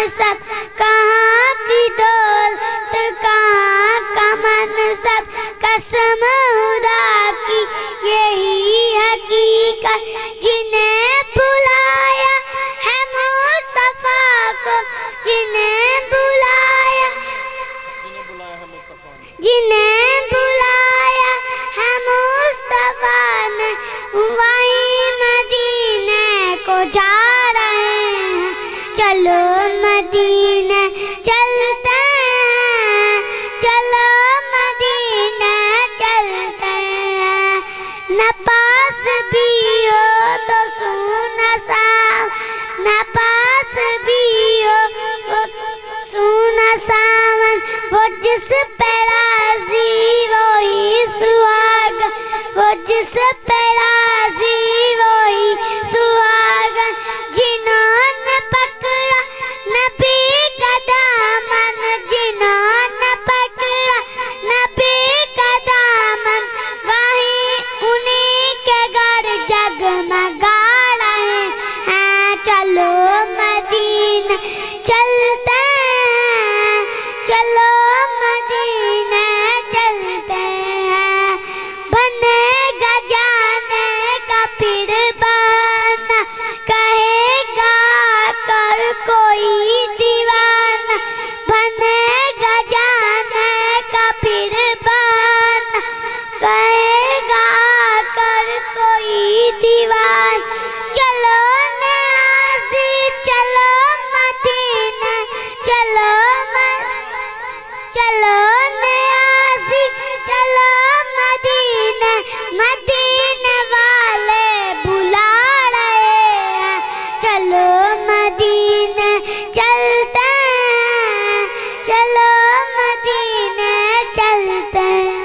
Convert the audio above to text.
सब, कहाँ की दौलत कहाँ का मनसब, कसम खुदा की यही हकीकत। जिन्हें बुलाया है मुस्तफा को, जिन्हें बुलाया, जिन्हें बुलाया है मुस्तफा ने, वहीं मदीने को जा रहे हैं। चलो मदीने चलते हैं, चलो मदीने चलते हैं। न पास भी हो तो सुना साव, न पास भी हो वो सुना सावन। वो जिस पे राजी वही सुहागन, वो जिस पे राजी वही सुहागन। जिन्होंने पकड़ा नबी का दामन, जिन्होंने पकड़ा नबी का दामन, वहीं उन्हीं के घर जगमगा रहे हैं। चलो मदीने चलते हैं, चलो मदीने चलते हैं। बनेगा जाने का फिर बहाना, कहेगा कर कोई दीवाना। बनेगा जाने का फिर बहाना, कहेगा कर कोई दीवाना। चलो न्यासी चलो मदीने, चलो चलो न्यासी चलो मदीने। मदीने वाले बुला रहे हैं। चलो मदीने चलते हैं, चलो मदीने चलते हैं।